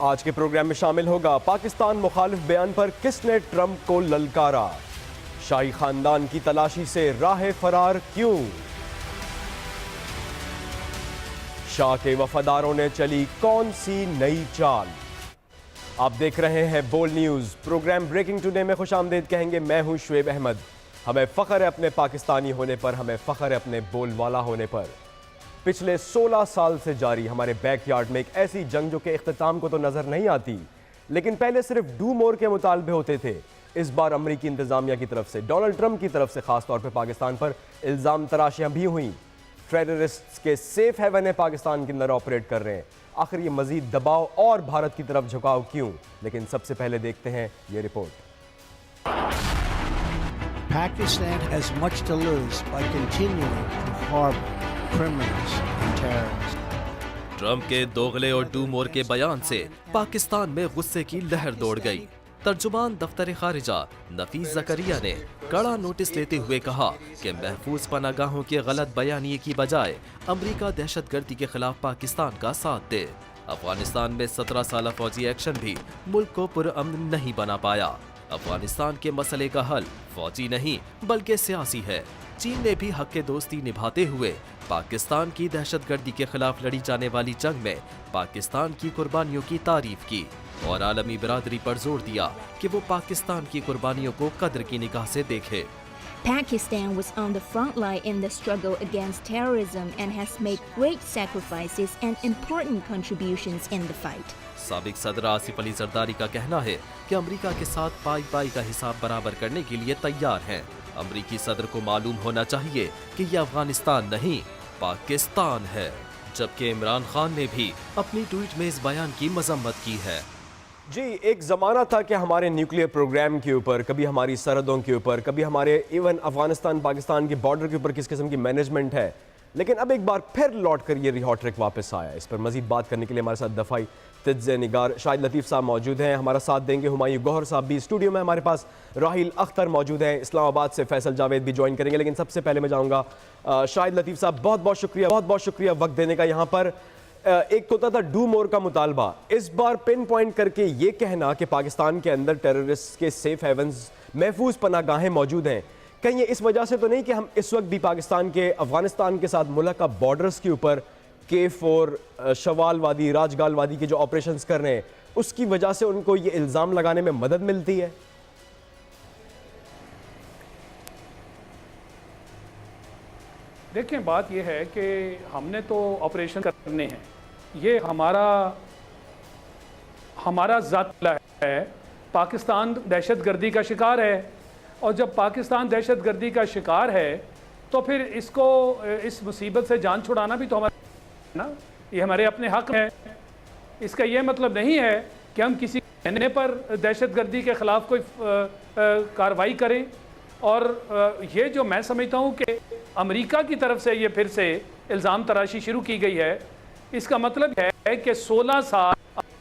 आज के प्रोग्राम में शामिल होगा पाकिस्तान मुखालिफ बयान पर किसने ट्रंप को ललकारा, शाही खानदान की तलाशी से राह फरार क्यों, शाह के वफादारों ने चली कौन सी नई चाल। आप देख रहे हैं Bold News. Program Breaking Today में खुशामदीद कहेंगे। मैं हूं शुएब अहमद। हमें फख्र है अपने पाकिस्तानी होने पर, हमें फख्र है अपने बोलवाला होने पर। पिछले 16 साल से जारी हमारे बैकयार्ड में एक ऐसी जंग जो कि इख्तिताम को तो नजर नहीं आती, लेकिन पहले सिर्फ डू मोर के मुतालबे होते थे। इस बार अमरीकी इंतजामिया की तरफ से, डोनाल्ड ट्रंप की तरफ से खासतौर पर पाकिस्तान पर इल्जाम तराशियां भी हुई। टेररिस्ट के सेफ हेवन है पाकिस्तान के अंदर ऑपरेट कर रहे हैं। आखिर ये मजीद दबाव और भारत की तरफ झुकाव क्यों? लेकिन सबसे पहले देखते हैं ये report. Pakistan has much to lose by continuing to harbor criminals and terrorists. Trump के दोगले और डू मोर के बयान से पाकिस्तान में गुस्से की लहर दौड़ गई। तर्जुमान दफ्तर खारिजा नफीस जकरिया ने कड़ा नोटिस लेते हुए कहा कि महफूज पनागाहों के गलत बयानिए की बजाय अमरीका दहशतगर्दी के खिलाफ पाकिस्तान का साथ दे। अफगानिस्तान में 17 साल फौजी एक्शन भी मुल्क को पुरअमन नहीं बना पाया। अफगानिस्तान के मसले का हल फौजी नहीं बल्कि सियासी है। चीन ने भी हक के दोस्ती निभाते हुए पाकिस्तान की दहशतगर्दी के खिलाफ लड़ी जाने वाली जंग में पाकिस्तान की कुर्बानियों की तारीफ की और आलमी बिरादरी पर जोर दिया कि वो पाकिस्तान की कुर्बानियों को कद्र की निगाह से देखे। Pakistan was on the front line in the struggle against terrorism and has made great sacrifices and important contributions in the fight. साबिक सदर आसिफ अली जरदारी का कहना है कि अमेरिका के साथ पाई पाई का हिसाब बराबर करने के लिए तैयार हैं। अमेरिकी सदर को मालूम होना चाहिए कि ये अफगानिस्तान नहीं पाकिस्तान है। जबकि इमरान खान ने भी अपनी ट्वीट में इस बयान की मजम्मत की है। जी, एक ज़माना था कि हमारे न्यूक्लियर प्रोग्राम के ऊपर, कभी हमारी सरहदों के ऊपर, कभी हमारे इवन अफगानिस्तान पाकिस्तान के बॉर्डर के ऊपर किस किस्म की मैनेजमेंट है, लेकिन अब एक बार फिर लौट कर ये रिहॉट्रिक वापस आया। इस पर मजीद बात करने के लिए हमारे साथ दफाई तज्ज़े निगार शाहिद लतीफ़ साहब मौजूद हैं, हमारा साथ देंगे। हुमायूं गौहर साहब भी स्टूडियो में हमारे पास, राहिल अख्तर मौजूद हैं, इस्लामाबाद से फैसल जावेद भी ज्वाइन करेंगे। लेकिन सबसे पहले मैं जाऊँगा शाहिद लतीफ़ साहब, बहुत बहुत शुक्रिया वक्त देने का। यहाँ पर एक होता था डू मोर का मुतालबा, इस बार पिन पॉइंट करके ये कहना कि पाकिस्तान के अंदर टेररिस्ट के सेफ हेवन्स, महफूज पनागाहें मौजूद हैं, कहीं ये इस वजह से तो नहीं कि हम इस वक्त भी पाकिस्तान के अफगानिस्तान के साथ मुल्क बॉर्डर्स के ऊपर K4 शवाल वादी, राजगाल वादी के जो ऑपरेशंस कर रहे हैं, उसकी वजह से उनको ये इल्ज़ाम लगाने में मदद मिलती है? देखें, बात यह है कि हमने तो ऑपरेशन करने हैं, ये हमारा ज़ात है। पाकिस्तान दहशतगर्दी का शिकार है, और जब पाकिस्तान दहशतगर्दी का शिकार है तो फिर इसको, इस मुसीबत से जान छुड़ाना भी तो हमारा ना, ये हमारे अपने हक है। इसका ये मतलब नहीं है कि हम किसी कहने पर दहशतगर्दी के ख़िलाफ़ कोई कार्रवाई करें। और ये जो मैं समझता हूँ कि अमेरिका की तरफ से ये फिर से इल्ज़ाम तराशी शुरू की गई है, इसका मतलब है कि 16 साल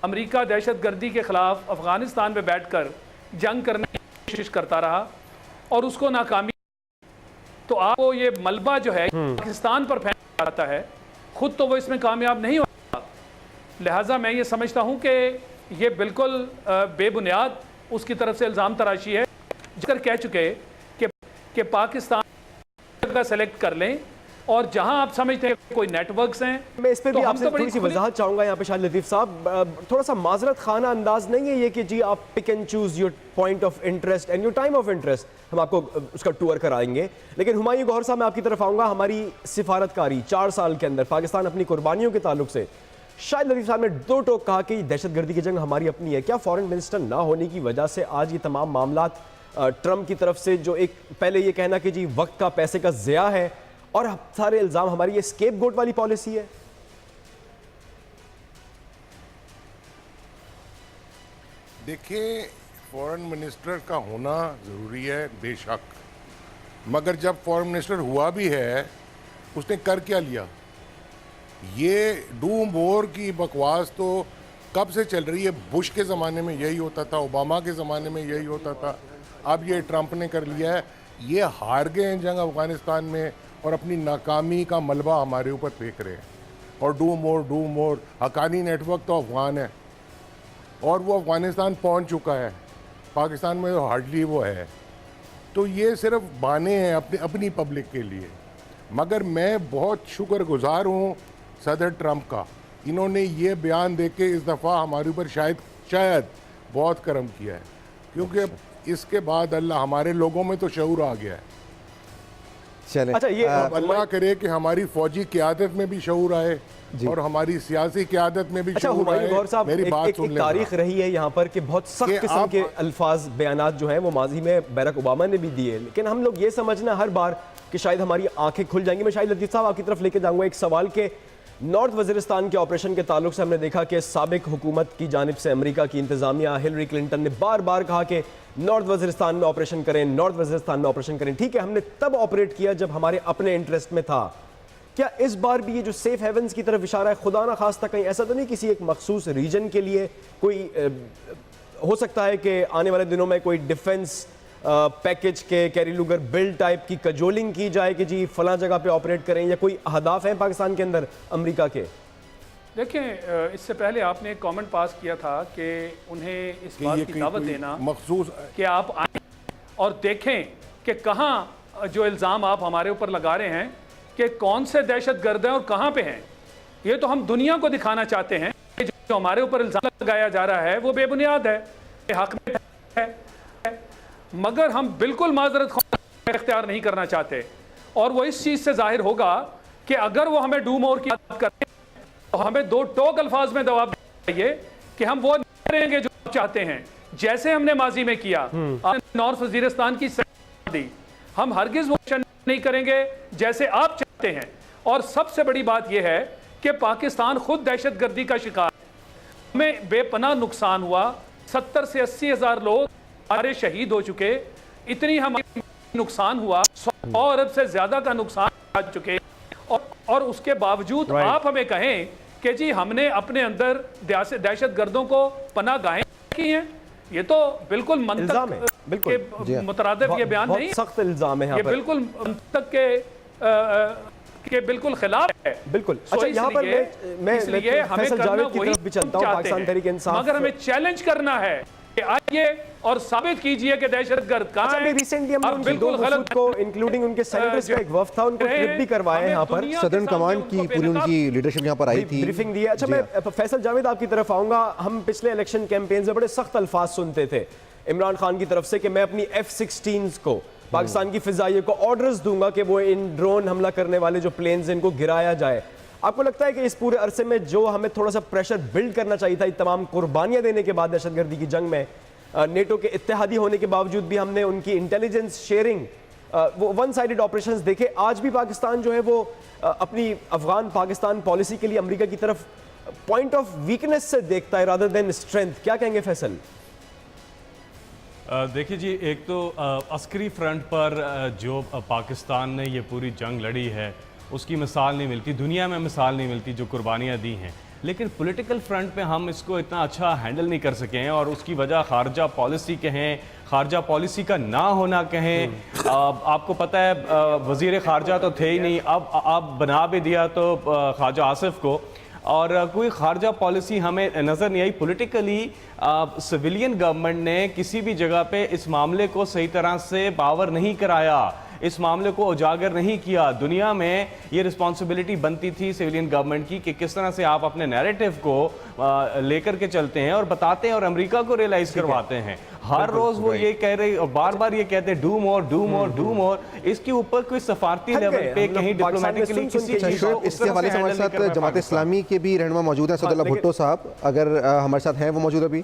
अमेरिका दहशतगर्दी के ख़िलाफ़ अफ़गानिस्तान में बैठकर जंग करने की कोशिश करता रहा और उसको नाकामी। तो आपको ये मलबा जो है पाकिस्तान पर फैला जाता है, खुद तो वो इसमें कामयाब नहीं होता। लिहाजा मैं ये समझता हूँ कि ये बिल्कुल बेबुनियाद उसकी तरफ से इल्ज़ाम तराशी है। जिक्र कह चुके कि पाकिस्तान का सेलेक्ट कर लें, और जहां आप समझते हैं कोई नेटवर्क्स हैं, मैं इस पे भी आपसे थोड़ी सी वजाहत चाहूंगा यहाँ पे शाहिद लतीफ़ साहब। थोड़ा सा माजरत खाना अंदाज नहीं है ये कि जी आप pick and choose your point of interest and your time of interest, हम आपको उसका टूर कराएंगे। लेकिन हुमायूं गौहर साहब, मैं आपकी तरफ आऊँगा। हमारी सिफारतकारी 4 साल के अंदर पाकिस्तान अपनी कुर्बानियों के ताल्लुक से, शाहिद लतीफ़ साहब ने 2 टोक कहा कि दहशतगर्दी की जंग हमारी अपनी है। क्या फॉरेन मिनिस्टर ना होने की वजह से आज ये तमाम मामलात ट्रंप की तरफ से, जो एक पहले ये कहना कि जी वक्त का, पैसे का ज़िया है, और सारे इल्ज़ाम हमारी ये स्केप गोट वाली पॉलिसी है? देखिए, फॉरेन मिनिस्टर का होना ज़रूरी है बेशक, मगर जब फॉरेन मिनिस्टर हुआ भी है, उसने कर क्या लिया? ये डू मोर की बकवास तो कब से चल रही है। बुश के ज़माने में यही होता था, ओबामा के ज़माने में यही होता था, अब ये ट्रंप ने कर लिया है। ये हार गए हैं जंग अफ़गानिस्तान में और अपनी नाकामी का मलबा हमारे ऊपर फेंक रहे हैं। और डू मोर, हकानी नेटवर्क तो अफगान है, और वो अफ़गानिस्तान पहुंच चुका है, पाकिस्तान में तो हार्डली वो है। तो ये सिर्फ बहाने हैं अपनी पब्लिक के लिए। मगर मैं बहुत शुक्रगुजार हूँ सदर ट्रंप का, इन्होंने ये बयान दे के इस दफ़ा हमारे ऊपर शायद बहुत करम किया है, क्योंकि इसके बाद अल्लाह हमारे लोगों में तो शऊर आ गया है। चले अच्छा, ये अब अल्लाह करे कि हमारी फौजी क़यादत में भी शऊर आए और हमारी सियासी क़यादत में भी अच्छा, शऊर हुमायूं गौहर आए। साहब, मेरी बात एक सुन लें तारीख जरा। रही है यहाँ पर कि बहुत सख्त कि किस्म आप- के अल्फाज बयानात जो हैं वो माजी में बैरक ओबामा ने भी दिए, लेकिन हम लोग ये समझना हर बार कि शायद हमारी आंखें खुल जाएंगी। मैं शायद लतीफ़ साहब आपकी तरफ लेके जाऊंगा एक सवाल के नॉर्थ वज़ीरिस्तान के ऑपरेशन के ताल्लुक से हमने देखा कि साबिक हुकूमत की जानिब से अमेरिका की इंतज़ामिया हिलरी क्लिंटन ने बार बार कहा कि नॉर्थ वज़ीरिस्तान में ऑपरेशन करें, नॉर्थ वज़ीरिस्तान में ऑपरेशन करें। ठीक है, हमने तब ऑपरेट किया जब हमारे अपने इंटरेस्ट में था। क्या इस बार भी ये जो सेफ हेवंस की तरफ इशारा है, खुदा ना खास्ता कहीं ऐसा तो नहीं किसी एक मखसूस रीजन के लिए कोई हो सकता है कि आने वाले दिनों में कोई डिफेंस पैकेज के कैरी लूगर बिल टाइप की कजोलिंग की जाए कि जी फला जगह पे ऑपरेट करें, या कोई अहदाफ हैं पाकिस्तान के अंदर अमेरिका के? देखें, इससे पहले आपने एक कमेंट पास किया था कि उन्हें इस बात की दावत देना मखसूस कि आप आएं और देखें कि कहाँ जो इल्ज़ाम आप हमारे ऊपर लगा रहे हैं कि कौन से दहशतगर्द हैं और कहाँ पे हैं। ये तो हम दुनिया को दिखाना चाहते हैं कि जो हमारे ऊपर इल्ज़ाम लगाया जा रहा है वो बेबुनियाद है, हक में है, मगर हम बिल्कुल माजरत इख्तियार नहीं करना चाहते। और वो इस चीज़ से जाहिर होगा कि अगर वो हमें डू मोर की बात करें तो हमें दो टोक अल्फाज में जवाब चाहिए कि हम वो करेंगे जो आप चाहते हैं, जैसे हमने माजी में किया। नॉर्थ वजीरिस्तान की दी, हम हरगिज वो नहीं करेंगे जैसे आप चाहते हैं। और सबसे बड़ी बात यह है कि पाकिस्तान खुद दहशतगर्दी का शिकार, हमें बेपनाह नुकसान हुआ, 70 से 80 हज़ार लोग हमारे शहीद हो चुके, इतनी हमारे नुकसान हुआ, 100 अरब से ज्यादा का नुकसान आ चुके, और उसके बावजूद आप हमें कहें कि जी हमने अपने अंदर दहशतगर्दों को पनाह गाहें की हैं, ये तो बिल्कुल इल्जाम है, मंतक बिल्कुल। के मुतरादिफ ये बयान नहीं, सख्त इल्जाम है यहाँ ये पर, बिल्कुल मंतक के बिल्कुल खिलाफ है। बिल्कुल। अच्छा, यहाँ पर मैं इसलिए हमें फैसल करना जावेद की वही तरफ भी चलता हूँ, पाकिस्तान तहरीक इंसाफ, मगर हमें चैलेंज करना है कि आइए और साबित कीजिए कि दहशतगर्द कहाँ है। रिसेंटली हमने आप उनके बिल्कुल दो वफूद को इंक्लूडिंग उनके सेनेटर्स का एक वफ्द था, उनको ट्रिप भी करवाया यहाँ पर, सदर्न कमांड की पूरी उनकी लीडरशिप यहाँ पर आई थी, ब्रीफिंग दी है। अच्छा, मैं फैसल जावेद आपकी तरफ आऊंगा। हम पिछले इलेक्शन कैंपेन से बड़े सख्त अल्फाज सुनते थे इमरान खान की तरफ से कि मैं अपनी F-16s को, पाकिस्तान की फिजाइये को ऑर्डर्स दूंगा कि वो इन ड्रोन हमला करने वाले जो प्लेन्स हैं इनको गिराया जाए। आपको लगता है कि इस पूरे अरसे में जो हमें थोड़ा सा प्रेशर बिल्ड करना चाहिए था, तमाम कुर्बानियां देने के बाद दहशतगर्दी की जंग में, नेटो के इत्तेहादी होने के बावजूद भी हमने उनकी इंटेलिजेंस शेयरिंग, वो वन साइडेड ऑपरेशंस देखे, आज भी पाकिस्तान जो है वो अपनी अफगान पाकिस्तान पॉलिसी के लिए अमेरिका की तरफ पॉइंट ऑफ वीकनेस से देखता है रादर देन स्ट्रेंथ। क्या कहेंगे फैसल? देखिए जी, एक तो अस्करी फ्रंट पर जो पाकिस्तान ने ये पूरी जंग लड़ी है उसकी मिसाल नहीं मिलती, दुनिया में मिसाल नहीं मिलती जो कुर्बानियाँ दी हैं। लेकिन पॉलिटिकल फ्रंट पे हम इसको इतना अच्छा हैंडल नहीं कर सके हैं, और उसकी वजह खारजा पॉलिसी कहें, खारजा पॉलिसी का ना होना कहें। आपको पता है वज़ीर खारजा तो थे ही नहीं, अब बना भी दिया तो ख्वाजा आसिफ को, और कोई खारजा पॉलिसी हमें नज़र नहीं आई। पॉलिटिकली सिविलियन गवर्नमेंट ने किसी भी जगह पे इस मामले को सही तरह से पावर नहीं कराया, इस मामले को उजागर नहीं किया। दुनिया में ये रिस्पॉन्सिबिलिटी बनती थी सिविलियन गवर्नमेंट की कि किस तरह से आप अपने नैरेटिव को लेकर के चलते हैं और बताते हैं और अमेरिका को रियलाइज करवाते हैं। हर रोज वो ये कह रहे और बार बार ये कहते हैं do more do more do more. इसके ऊपर कोई सफारती लेवल पे कहीं डिप्लोमेटिकली किसी चीज को इसके हवाले से हमारे साथ जमात इस्लामी के भी रहनुमा मौजूद हैं, सदुल्लाह भुट्टो साहब, अगर हमारे साथ हैं वो मौजूद अभी।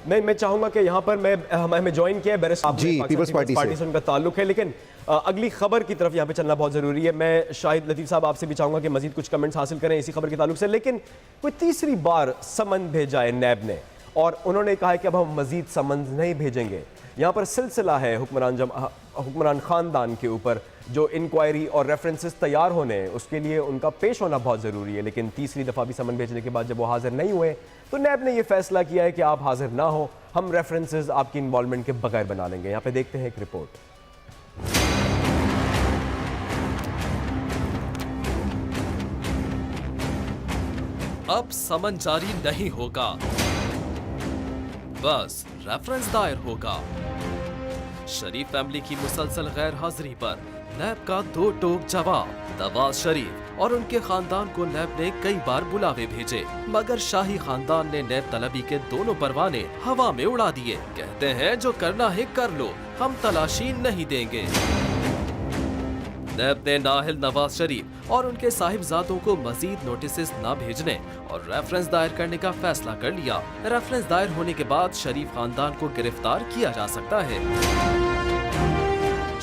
मैं चाहूंगा कि यहाँ पर हमें ज्वाइन किया है जी, पीपल्स पार्टी से उनका ताल्लुक है, लेकिन अगली खबर की तरफ यहाँ पे चलना बहुत ज़रूरी है। मैं शाहिद लतीफ़ साहब आपसे भी चाहूँगा कि मजीद कुछ कमेंट्स हासिल करें इसी खबर के ताल्लुक से। लेकिन कोई तीसरी बार समन भेजा है नैब ने, और उन्होंने कहा है कि अब हम मजीद समन नहीं भेजेंगे। यहाँ पर सिलसिला है हुक्मरान ख़ानदान के ऊपर जो इंक्वायरी और रेफरेंसेस तैयार होने हैं, उसके लिए उनका पेश होना बहुत ज़रूरी है। लेकिन तीसरी दफ़ा भी समन भेजने के बाद जब वो हाजिर नहीं हुए तो नैब ने यह फैसला किया है कि आप हाजिर ना हो, हम रेफरेंसेस आपकी इन्वॉल्वमेंट के बगैर बना लेंगे। यहाँ पे देखते हैं एक रिपोर्ट। अब समन जारी नहीं होगा। बस रेफरेंस दायर होगा। शरीफ फैमिली की मुसलसल गैर हाजिरी पर नैब का दो टोक जवाब। नवाज शरीफ और उनके खानदान को नैब ने कई बार बुलावे भेजे, मगर शाही खानदान ने नैब तलबी के दोनों परवाने हवा में उड़ा दिए। कहते हैं जो करना है कर लो, हम तलाशी नहीं देंगे। नैब ने नाहिल नवाज शरीफ और उनके साहिबजादों को मजीद नोटिस न भेजने और रेफरेंस दायर करने का फैसला कर लिया। रेफरेंस दायर होने के बाद शरीफ खानदान को गिरफ्तार किया जा सकता है।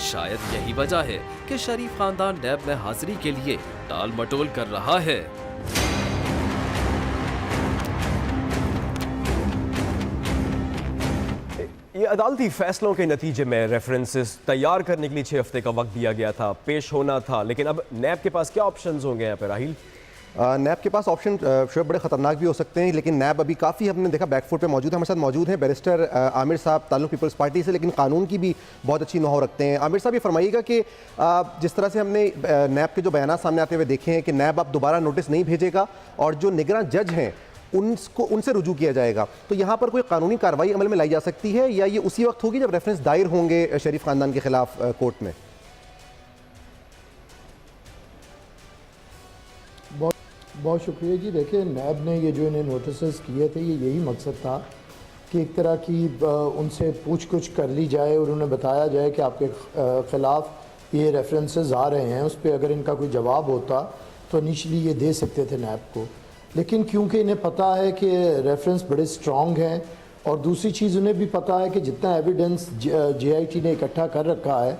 शायद यही वजह है कि शरीफ खानदान नैब में हाजिरी के लिए टाल मटोल कर रहा है। ये अदालती फैसलों के नतीजे में रेफरेंसेस तैयार करने के लिए 6 हफ्ते का वक्त दिया गया था, पेश होना था, लेकिन अब नैब के पास क्या ऑप्शंस होंगे यहाँ पे राहिल? नैब के पास ऑप्शन शायद बड़े ख़तरनाक भी हो सकते हैं, लेकिन नैब अभी काफ़ी हमने देखा बैकफुट पे मौजूद है। हमारे साथ मौजूद हैं बैरिस्टर आमिर साहब, ताल्लुक पीपल्स पार्टी से, लेकिन कानून की भी बहुत अच्छी नौह रखते हैं। आमिर साहब, ये फरमाइएगा कि जिस तरह से हमने नैब के जो बयान सामने आते हुए देखे हैं कि नैब अब दोबारा नोटिस नहीं भेजेगा और जो निगरान जज हैं उनसे रुजू किया जाएगा, तो यहाँ पर कोई कानूनी कार्रवाई अमल में लाई जा सकती है या ये उसी वक्त होगी जब रेफरेंस दायर होंगे शरीफ खानदान के खिलाफ कोर्ट में? बहुत शुक्रिया जी। देखिए, नैब ने ये जो इन्हें नोटिस किए थे, ये यही मकसद था कि एक तरह की उनसे पूछ कुछ कर ली जाए और उन्हें बताया जाए कि आपके ख़िलाफ़ ये रेफरेंसेस आ रहे हैं, उस पर अगर इनका कोई जवाब होता तो इनिशियली ये दे सकते थे नैब को। लेकिन क्योंकि इन्हें पता है कि रेफरेंस बड़े स्ट्रॉन्ग हैं और दूसरी चीज़ उन्हें भी पता है कि जितना एविडेंस JIT ने इकट्ठा कर रखा है,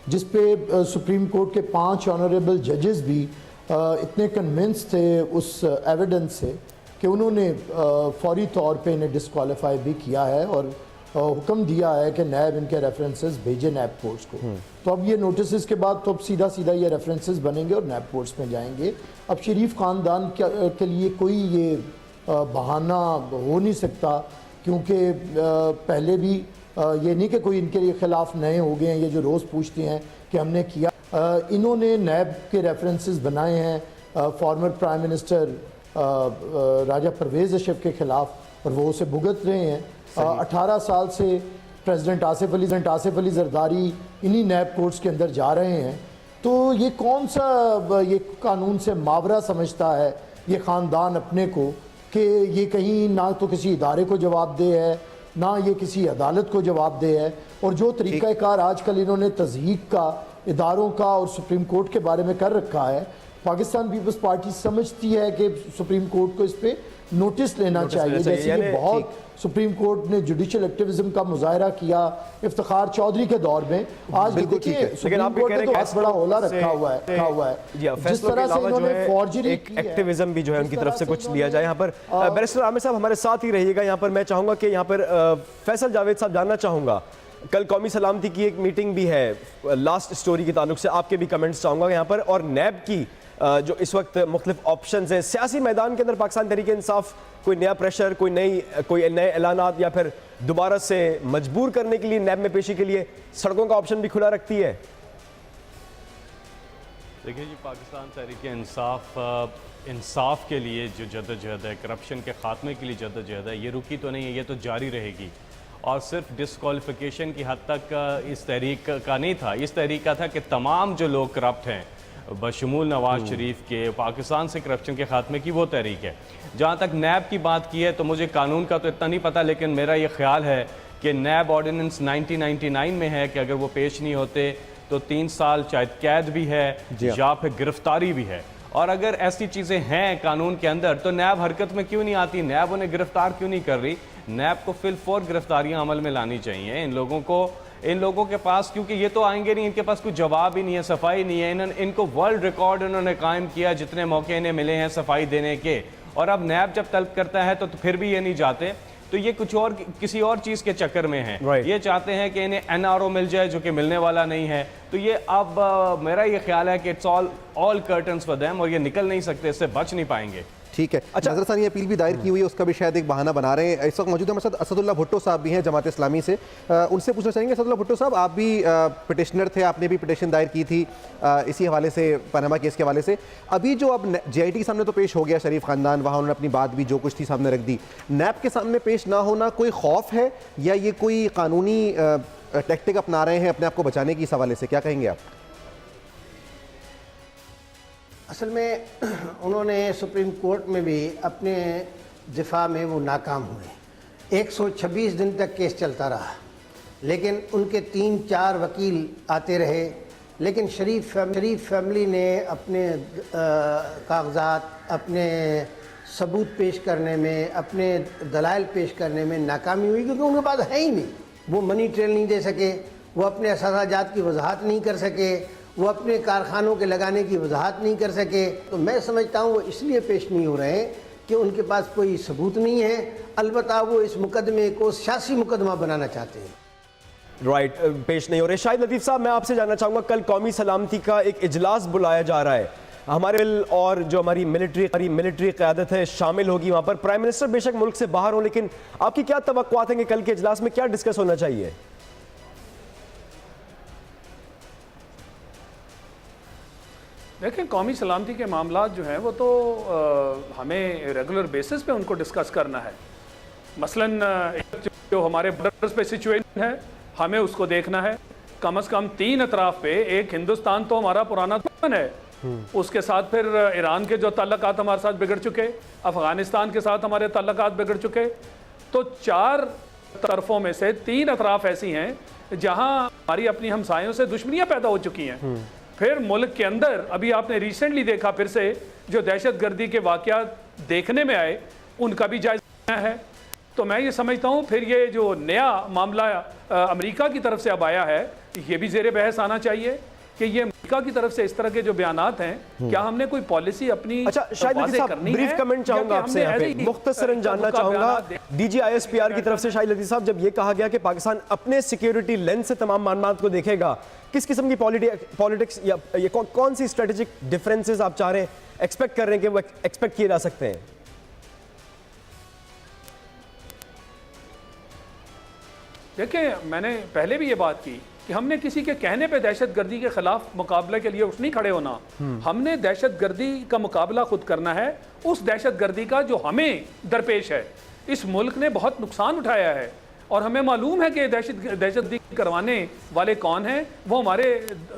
जिस पे सुप्रीम कोर्ट के 5 ऑनरेबल जजेस भी इतने कन्विंस थे उस एविडेंस से कि उन्होंने फौरी तौर पे इन्हें डिस्क्वालीफाई भी किया है और हुक्म दिया है कि नैब इनके रेफरेंसेस भेजे नैब कोर्ट्स को। तो अब ये नोटिस के बाद तो अब सीधा सीधा ये रेफरेंसेस बनेंगे और नैब कोर्ट्स में जाएंगे। अब शरीफ ख़ानदान के लिए कोई ये बहाना हो नहीं सकता, क्योंकि पहले भी ये नहीं कि कोई इनके ख़िलाफ़ नए हो गए हैं, ये जो रोज़ पूछते हैं कि हमने किया। इन्होंने नैब के रेफरेंसेस बनाए हैं फॉर्मर प्राइम मिनिस्टर राजा परवेज़ अशरफ के ख़िलाफ़ और वो उसे भुगत रहे हैं। 18 साल से प्रेसिडेंट आसिफ अली जरदारी इन्हीं नैब कोर्ट्स के अंदर जा रहे हैं। तो ये कौन सा ये कानून से मावरा समझता है ये ख़ानदान अपने को कि ये कहीं ना तो किसी इदारे को जवाब दे है, ना ये किसी अदालत को जवाब दे है। और जो तरीक़ाकार आजकल इन्होंने तज़हीक का, इदारों का और सुप्रीम कोर्ट के बारे में कर रखा है, पाकिस्तान पीपल्स पार्टी समझती है कि सुप्रीम कोर्ट को इस पर नोटिस लेना चाहिए। जैसे ये बहुत सुप्रीम कोर्ट ने जुडिशल एक्टिविज्म का मुजाहरा किया इफ्तिखार चौधरी के दौर में। आज देखिए सुप्रीम कोर्ट ने तो बहुत बड़ा हौला रखा हुआ है। जिस तरह से इन्होंने फॉर्जरी एक्टिविज्म भी जो है उनकी तरफ से कुछ लिया जाए। यहाँ पर बैरिस्टर आमिर साहब हमारे साथ ही रहिएगा। यहाँ पर मैं चाहूँगा कि यहाँ पर फैसल जावेद साहब जानना चाहूँगा, कल कौमी सलामती की एक मीटिंग भी है, लास्ट स्टोरी के ताल्लुक से आपके भी कमेंट्स चाहूँगा यहाँ पर, और नैब की जो इस वक्त मुख्तलिफ ऑप्शंस हैं सियासी मैदान के अंदर, पाकिस्तान तहरीक इंसाफ कोई नया प्रेशर, कोई नए ऐलानात या फिर दोबारा से मजबूर करने के लिए नैब में पेशी के लिए सड़कों का ऑप्शन भी खुला रखती है? देखिए जी, पाकिस्तान तहरीक इंसाफ के लिए जो जद्दोजहद है, करप्शन के ख़ात्मे के लिए जद्दोजहद है, ये रुकी तो नहीं है, ये तो जारी रहेगी। और सिर्फ डिस्क्वालिफिकेशन की हद तक इस तहरीक का नहीं था, इस तहरीक का था कि तमाम जो लोग करप्ट हैं बशमूल नवाज शरीफ के, पाकिस्तान से करप्शन के खात्मे की वो तहरीक है। जहाँ तक नैब की बात की है तो मुझे कानून का तो इतना नहीं पता, लेकिन मेरा ये ख्याल है कि नैब ऑर्डिनेंस 1999 में है कि अगर वो पेश नहीं होते तो 3 साल शायद कैद भी है या फिर गिरफ्तारी भी है। और अगर ऐसी चीज़ें हैं कानून के अंदर तो नैब हरकत में क्यों नहीं आती, नैब उन्हें गिरफ्तार क्यों नहीं कर रही? नैब को फिलफौर गिरफ्तारियाँ अमल में लानी चाहिए इन लोगों के पास, क्योंकि ये तो आएंगे नहीं, इनके पास कुछ जवाब ही नहीं है, सफाई नहीं है। इनको वर्ल्ड रिकॉर्ड इन्होंने कायम किया, जितने मौके इन्हें मिले हैं सफाई देने के, और अब नैब जब तलब करता है तो फिर भी ये नहीं जाते। तो ये कुछ और किसी और चीज़ के चक्कर में है। ये चाहते हैं कि इन्हें NRO मिल जाए, जो कि मिलने वाला नहीं है। तो ये अब मेरा ये ख्याल है कि it's all curtains for them, और ये निकल नहीं सकते, इससे बच नहीं पाएंगे। ठीक है। अच्छा, नजरसानी अपील भी दायर की हुई है, उसका भी शायद एक बहाना बना रहे हैं। इस वक्त मौजूद है हमारे साथ असदुल्ला भुट्टो साहब भी हैं जमात इस्लामी से। उनसे पूछना चाहेंगे, असदुल्ला भुट्टो साहब, आप भी पिटिशनर थे, आपने भी पिटिशन दायर की थी इसी हवाले से, पनामा केस के हवाले से। अभी जो अब JIT के सामने तो पेश हो गया शरीफ खानदान, वहाँ उन्होंने अपनी बात भी जो कुछ थी सामने रख दी। नैब के सामने पेश ना होना कोई खौफ है या ये कोई कानूनी टैक्टिक अपना रहे हैं अपने आप को बचाने की? इस हवाले से क्या कहेंगे आप? असल में उन्होंने सुप्रीम कोर्ट में भी अपने दिफा में वो नाकाम हुए। 126 दिन तक केस चलता रहा, लेकिन उनके 3-4 वकील आते रहे, लेकिन शरीफ फैमिली ने अपने कागजात, अपने सबूत पेश करने में, अपने दलाइल पेश करने में नाकामी हुई, क्योंकि उनके पास है ही नहीं। वो मनी ट्रेल नहीं दे सके, वो अपने असाजात की वजाहत नहीं कर सके, वो अपने कारखानों के लगाने की वजाहत नहीं कर सके। तो मैं समझता हूँ वो इसलिए पेश नहीं हो रहे हैं कि उनके पास कोई सबूत नहीं है। अलबत्ता वो इस मुकदमे को सियासी मुकदमा बनाना चाहते हैं। राइट, पेश नहीं हो रहे। शाहिद लतीफ़ साहब, मैं आपसे जानना चाहूँगा, कल कौमी सलामती का एक इजलास बुलाया जा रहा है, हमारे और जो हमारी मिलिट्री क़यादत है शामिल होगी वहाँ पर। प्राइम मिनिस्टर बेशक मुल्क से बाहर हो, लेकिन आपकी क्या तवक्कुआत हैं कि कल के इजलास में क्या डिस्कस होना चाहिए? देखें, कौमी सलामती के मामला जो हैं वो तो हमें रेगुलर बेसिस पे उनको डिस्कस करना है। मसलन जो हमारे बॉर्डर्स पे सिचुएशन है, हमें उसको देखना है। कम से कम 3 अतराफ पे, एक हिंदुस्तान तो हमारा पुराना दुश्मन है, उसके साथ फिर ईरान के जो ताल्लुकात हमारे साथ बिगड़ चुके, अफगानिस्तान के साथ हमारे ताल्लुकात बिगड़ चुके। तो 4 तरफों में से 3 अतराफ ऐसी हैं जहां हमारी अपनी हमसायों से दुश्मनियां पैदा हो चुकी हैं। फिर मुल्क के अंदर अभी आपने रिसेंटली देखा, फिर से जो दहशतगर्दी के वाक़यात देखने में आए, उनका भी जायजा है। तो मैं ये समझता हूँ फिर ये जो नया मामला अमेरिका की तरफ से अब आया है, ये भी ज़ेरे बहस आना चाहिए कि ये अमेरिका की तरफ से इस तरह के जो बयानात हैं, क्या हमने कोई पॉलिसी अपनी शायद ब्रीफ कमेंट चाहूंगा आपसे यहाँ पे, मुख्तसरन जानना चाहूंगा DG ISPR की तरफ से। शाहिद लतीफ़ साहब, जब ये कहा गया कि पाकिस्तान अपने सिक्योरिटी लेंस से तमाम मामलात को देखेगा, किस किस्म की पॉलिटिक्स या ये कौन सी स्ट्रेटेजिक डिफरेंसेस आप चाह रहे हैं, एक्सपेक्ट कर रहे हैं कि वो एक्सपेक्ट किए जा सकते हैं? देखिए, मैंने पहले भी ये बात की कि हमने किसी के कहने पे दहशतगर्दी के खिलाफ मुकाबले के लिए उठ नहीं खड़े होना। हमने दहशतगर्दी का मुकाबला खुद करना है, उस दहशतगर्दी का जो हमें दरपेश है। इस मुल्क ने बहुत नुकसान उठाया है और हमें मालूम है कि दहशतगर्दी करवाने वाले कौन हैं। वो हमारे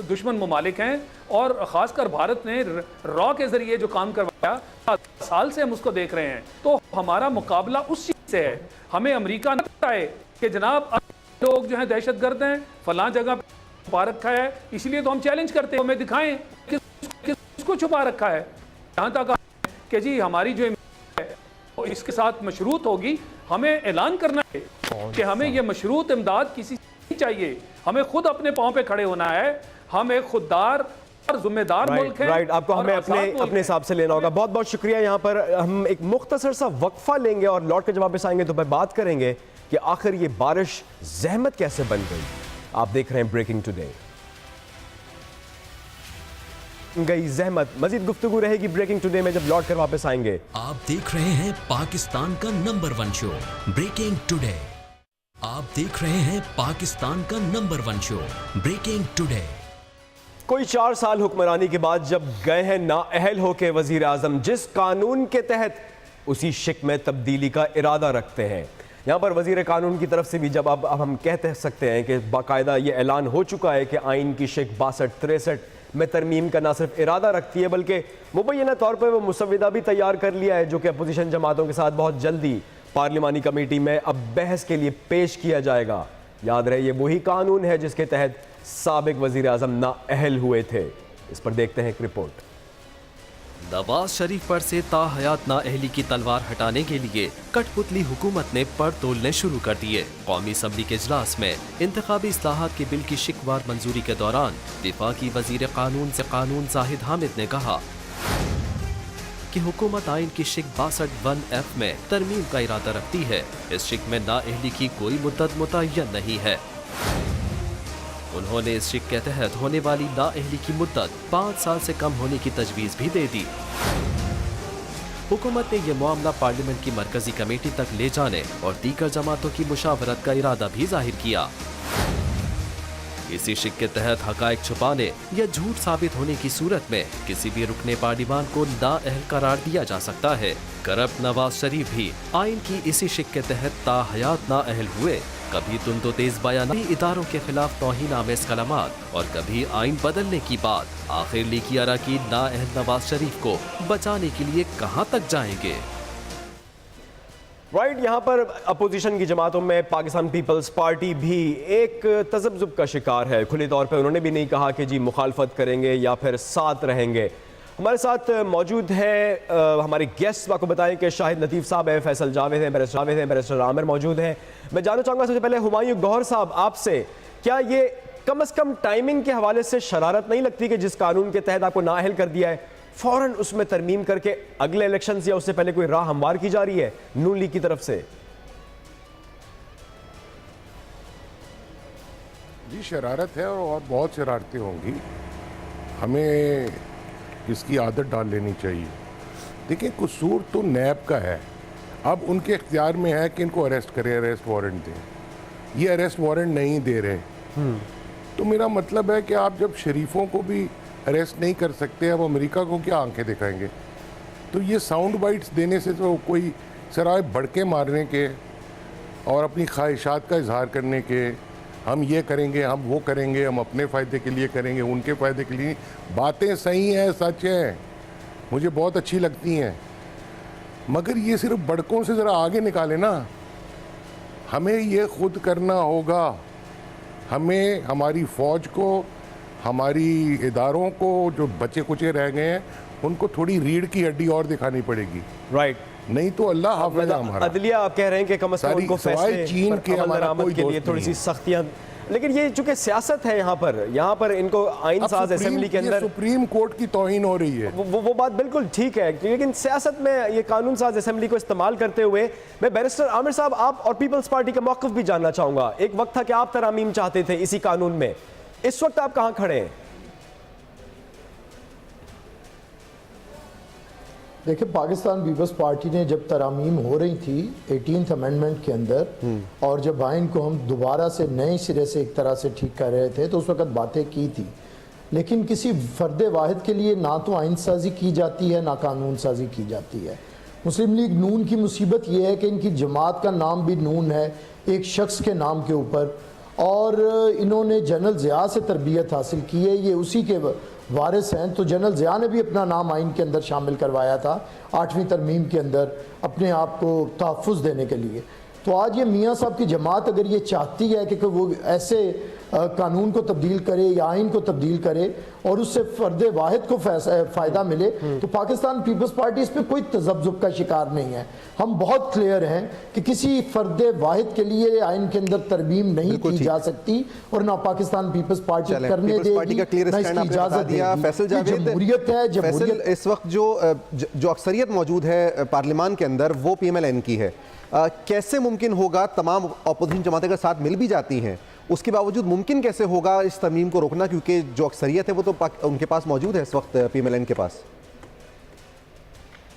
दुश्मन ममालिक हैं और ख़ासकर भारत ने रॉ के ज़रिए जो काम करवाया, 7 साल से हम उसको देख रहे हैं। तो हमारा मुकाबला उस चीज़ से है। हमें अमेरिका न बताए कि जनाब लोग जो हैं दहशतगर्द हैं, फलां जगह छुपा रखा है, इसलिए तो हम चैलेंज करते हैं, हमें दिखाएं किसको छुपा रखा है। यहाँ तक कि जी हमारी जो है इसके साथ मशरूत होगी, हमें ऐलान करना है कि हमें ये मशरूत इमदाद किसी से नहीं चाहिए। हमें खुद अपने पाँव पे खड़े होना है। हम एक खुददार और जिम्मेदार मुल्क है। राइट, आपको हमें अपने हिसाब से लेना होगा। बहुत बहुत शुक्रिया। यहाँ पर हम एक मुख्तसर सा वक्फा लेंगे और लौट के जब वापस आएंगे तो बात करेंगे कि आखिर ये बारिश जहमत कैसे बन गई। आप देख रहे हैं ब्रेकिंग टुडे। गई जहमत, मजीद गुफ्तगू रहेगी ब्रेकिंग टुडे में जब लौट कर वापस आएंगे। आप देख रहे हैं पाकिस्तान का नंबर 1 शो ब्रेकिंग टुडे। आप देख रहे हैं पाकिस्तान का नंबर 1 शो ब्रेकिंग टुडे। कोई 4 साल हुक्मरानी के बाद जब गए हैं नाअहल होके वजीर आजम, जिस कानून के तहत उसी शिक में तब्दीली का इरादा रखते हैं। यहाँ पर वजीर कानून की तरफ से भी जब अब हम कह सकते हैं कि बाकायदा ये ऐलान हो चुका है कि आइन की शिक 62-63 में तरमीम का ना सिर्फ इरादा रखती है बल्कि मुबैना तौर पर वो मुसविदा भी तैयार कर लिया है, जो कि अपोजिशन जमातों के साथ बहुत जल्दी पार्लिमानी कमेटी में अब बहस के लिए पेश किया जाएगा। याद रहे, ये वही कानून है जिसके तहत साबिक वजीर आजम नाअहल हुए थे। इस पर देखते हैं एक रिपोर्ट। नवाज शरीफ पर से ताहयात नाअहली की तलवार हटाने के लिए कठपुतली हुकूमत ने पर तोलने शुरू कर दिए। कौमी असम्बली के इजलास में इंतखाबी इस्लाहात के बिल की शिकवार मंजूरी के दौरान दिफाकी वजीर कानून से कानून जाहिद हामिद ने कहा कि हुकूमत आइन की शिक 62(1)(f) में तरमीम का इरादा रखती है। इस शिक में नाअहली की कोई मुद्दत मुतय्यन नहीं है। उन्होंने इस शिक के तहत होने वाली नाअहली की मुद्दत 5 साल से कम होने की तजवीज़ भी दे दी। हुकूमत ने यह मामला पार्लियामेंट की मरकजी कमेटी तक ले जाने और दीगर जमातों की मुशावरत का इरादा भी जाहिर किया। इसी शिक के तहत हकायक छुपाने या झूठ साबित होने की सूरत में किसी भी रुकने पार्लिमान को नाअहल करार दिया जा सकता है। करप्ट नवाज शरीफ भी आइन की इसी शिक के तहत ताहयात नाअहल हुए। कभी तुंदो तेज बयानी इदारों के खिलाफ तौहीन आमेज कलामात और कभी आइन बदलने की बात। आखिर लीकी अराकीन नाअहल नवाज शरीफ को बचाने के लिए कहां तक जाएंगे? राइट, यहाँ पर अपोजिशन की जमातों में पाकिस्तान पीपल्स पार्टी भी एक तजब्जुब का शिकार है। खुले तौर पे उन्होंने भी नहीं कहा कि जी मुखालफत करेंगे या फिर साथ रहेंगे। हमारे साथ मौजूद है हमारे गेस्ट, आपको बताएं कि शाहिद लतीफ़ साहब है, फैसल जावेद हैं, बैरिस्टर आमिर मौजूद हैं। मैं जानना चाहूँगा सबसे पहले हुमायूं गौहर साहब आपसे, क्या ये कम अज़ कम टाइमिंग के हवाले से शरारत नहीं लगती कि जिस कानून के तहत आपको नाअहल कर दिया है फ़ौरन उसमें तरमीम करके अगले इलेक्शन या उससे पहले कोई राह हमवार की जा रही है नून लीग की तरफ से? जी शरारत है और बहुत शरारतें होंगी। हमें इसकी आदत डाल लेनी चाहिए। देखिए कसूर तो नैब का है, अब उनके इख्तियार में है कि इनको अरेस्ट करें, अरेस्ट वारंट दें। ये अरेस्ट वारंट नहीं दे रहे, तो मेरा मतलब है कि आप जब शरीफों को भी अरेस्ट नहीं कर सकते, अब अमेरिका को क्या आंखें दिखाएंगे? तो ये साउंड बाइट्स देने से तो कोई सराय भड़के मारने के और अपनी ख्वाहिशात का इजहार करने के, हम ये करेंगे, हम वो करेंगे, हम अपने फ़ायदे के लिए करेंगे, उनके फ़ायदे के लिए, बातें सही हैं, सच हैं, मुझे बहुत अच्छी लगती हैं, मगर ये सिर्फ भड़कों से ज़रा आगे निकाले ना। हमें ये खुद करना होगा। हमें हमारी फ़ौज को, हमारी इदारों को जो बचे कुचे रह गए हैं उनको थोड़ी रीढ़ की हड्डी और दिखानी पड़ेगी। राइट, नहीं तो अल्लाह हाफ़िज़ हमारा। अदलिया आप कह रहे हैं कि कम से कम उनको फैसले चीन के अमल के लिए थोड़ी सी सख्तियां, लेकिन ये चूंकि सियासत है यहाँ पर इनको आइन साज असेंबली के अंदर सुप्रीम कोर्ट की तौहीन हो रही है। वो बात बिल्कुल ठीक है, लेकिन सियासत में ये कानून साज असेंबली को इस्तेमाल करते हुए मैं बैरिस्टर आमिर साहब आप और पीपल्स पार्टी का मौक़िफ़ भी जानना चाहूँगा। एक वक्त था कि आप तरामीम चाहते थे इसी कानून में, इस वक्त आप कहाँ खड़े हैं? देखिए, पाकिस्तान पीपल्स पार्टी ने जब तरामीम हो रही थी 18th अमेंडमेंट के अंदर और जब आइन को हम दोबारा से नए सिरे से एक तरह से ठीक कर रहे थे तो उस वक्त बातें की थी, लेकिन किसी फ़र्द वाहिद के लिए ना तो आइन साजी की जाती है ना कानून साजी की जाती है। मुस्लिम लीग नून की मुसीबत ये है कि इनकी जमात का नाम भी नून है, एक शख्स के नाम के ऊपर, और इन्होंने जनरल ज़िया से तरबियत हासिल की है, ये उसी के वारिस हैं। तो जनरल ज़िया ने भी अपना नाम आइन के अंदर शामिल करवाया था 8वीं तरमीम के अंदर अपने आप को तहफ़्फ़ुज़ देने के लिए। तो आज ये मियाँ साहब की जमात अगर ये चाहती है कि वो ऐसे कानून को तब्दील करे या आइन को तब्दील करे और उससे फ़र्द वाहिद को फ़ायदा मिले, तो पाकिस्तान पीपल्स पार्टी इस पर कोई तज़ब्ज़ुब का शिकार नहीं है। हम बहुत क्लियर हैं कि किसी फ़र्द वाहिद के लिए आइन के अंदर तरमीम नहीं की जा सकती और ना पाकिस्तान पीपल्स पार्टी करने देगी, ना इसकी इजाज़त देगी। जमहूरियत है, जमहूरियत इस वक्त जो अक्सरियत मौजूद है पार्लियामान के अंदर वो PMLN की है। कैसे मुमकिन होगा, तमाम अपोजिशन जमातें के साथ मिल भी जाती हैं, उसके बावजूद मुमकिन कैसे होगा इस तरमीम को रोकना, क्योंकि जो अक्सरियत है वो तो उनके पास मौजूद है इस वक्त PMLN के पास।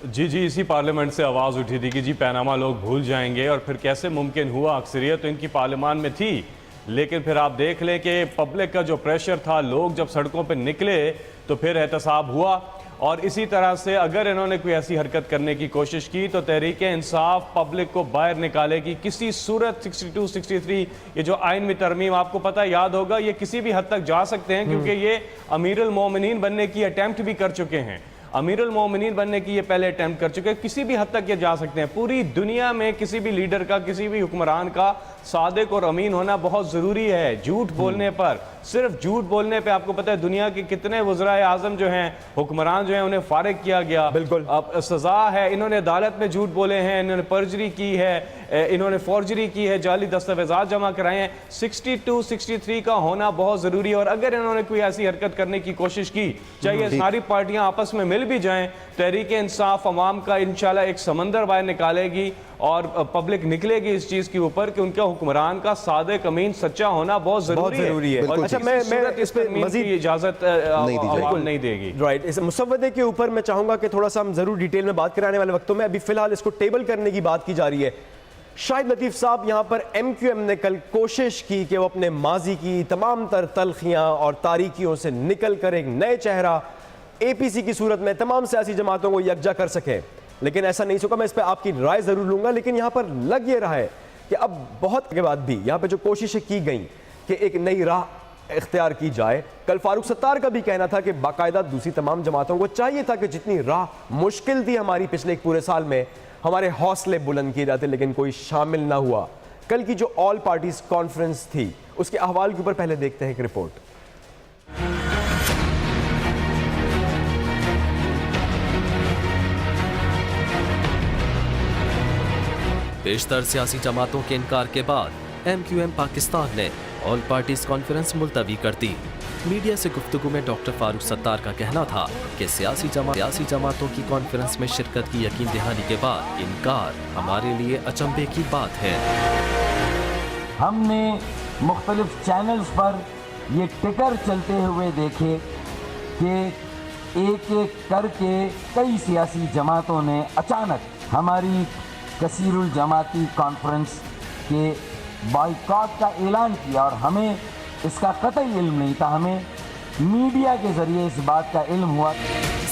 जी, इसी पार्लियामेंट से आवाज़ उठी थी कि जी पैनामा लोग भूल जाएंगे, और फिर कैसे मुमकिन हुआ? अक्सरियत तो इनकी पार्लियामान में थी, लेकिन फिर आप देख लें कि पब्लिक का जो प्रेशर था, लोग जब सड़कों पर निकले तो फिर एहतसाब हुआ। और इसी तरह से अगर इन्होंने कोई ऐसी हरकत करने की कोशिश की तो तहरीक इंसाफ पब्लिक को बाहर निकालेगी किसी सूरत। 62, 63 ये जो आइन में तरमीम, आपको पता याद होगा, ये किसी भी हद तक जा सकते हैं, क्योंकि ये अमीरुल मोमिनीन बनने की अटैम्प्ट भी कर चुके हैं। अमीरुल मोमिनीन बनने की ये पहले अटैम्प्ट कर चुके हैं, किसी भी हद तक ये जा सकते हैं। पूरी दुनिया में किसी भी लीडर का, किसी भी हुक्मरान का सादिक और अमीन होना बहुत ज़रूरी है। झूठ बोलने पर, सिर्फ झूठ बोलने पे आपको पता है दुनिया के कितने वज़राए आज़म जो हैं, हुक्मरान जो हैं, उन्हें फारिग किया गया। बिल्कुल, अब सज़ा है। इन्होंने अदालत में झूठ बोले हैं, इन्होंने पर्जरी की है, इन्होंने फॉर्जरी की है, जाली दस्तावेज़ात जमा कराए हैं। 62, 63 का होना बहुत ज़रूरी है। और अगर इन्होंने कोई ऐसी हरकत करने की कोशिश की, चाहे सारी पार्टियां आपस में मिल मिल भी जाएं, तहरीक इंसाफ अवाम का इंशाल्लाह एक समंदर बाहर निकालेगी और पब्लिक निकलेगी इस चीज़ के ऊपर कि उनका हुक्मरान का सादिक अमीन सच्चा होना बहुत ज़रूरी है। और अच्छा, मैं इस पे मजीद इजाज़त नहीं देगी। राइट, इस मुसव्वदे के ऊपर मैं चाहूँगा कि थोड़ा सा हम ज़रूर डिटेल में बात कराने वाले वक्तों में, अभी फ़िलहाल इसको टेबल करने की बात की जा रही है। शाहिद लतीफ़ साहब, यहाँ पर MQM ने कल कोशिश की कि वो अपने माजी की तमाम तर तलखियाँ और तारीकियों से निकल कर एक नए चेहरा APC की सूरत में तमाम सियासी जमातों को यकजा कर सकें, लेकिन ऐसा नहीं सका। मैं इस पर आपकी राय ज़रूर लूँगा, लेकिन यहाँ पर लग ये रहा है कि अब बहुत के बाद भी यहाँ पर जो कोशिशें की गई कि एक नई राह इख्तियार की जाए, कल फारूक सत्तार का भी कहना था कि बाकायदा दूसरी तमाम जमातों को चाहिए था कि जितनी राह मुश्किल थी हमारी पिछले एक पूरे साल में, हमारे हौसले बुलंद किए जाते, लेकिन कोई शामिल ना हुआ। कल की जो ऑल पार्टीज कॉन्फ्रेंस थी उसके अहवाल के ऊपर पहले देखते हैं एक रिपोर्ट। बेशतर सियासी जमातों के इनकार के बाद MQM पाकिस्तान ने ऑल पार्टीज कॉन्फ्रेंस मुलतवी कर दी। मीडिया से गुफ्तगू में डॉक्टर फारूक सत्तार का कहना था कि सियासी जमातों की कॉन्फ्रेंस में शिरकत की यकीन दहानी के बाद इनकार हमारे लिए अचंभे की बात है। हमने मुख्तलिफ चैनल्स पर ये टिकर चलते हुए देखे कि एक एक करके कई सियासी जमातों ने अचानक हमारी कसीरुल जमाती कॉन्फ्रेंस के बाइकॉट का ऐलान किया और हमें इसका कतई इल्म नहीं था। हमें मीडिया के जरिए इस बात का इल्म हुआ।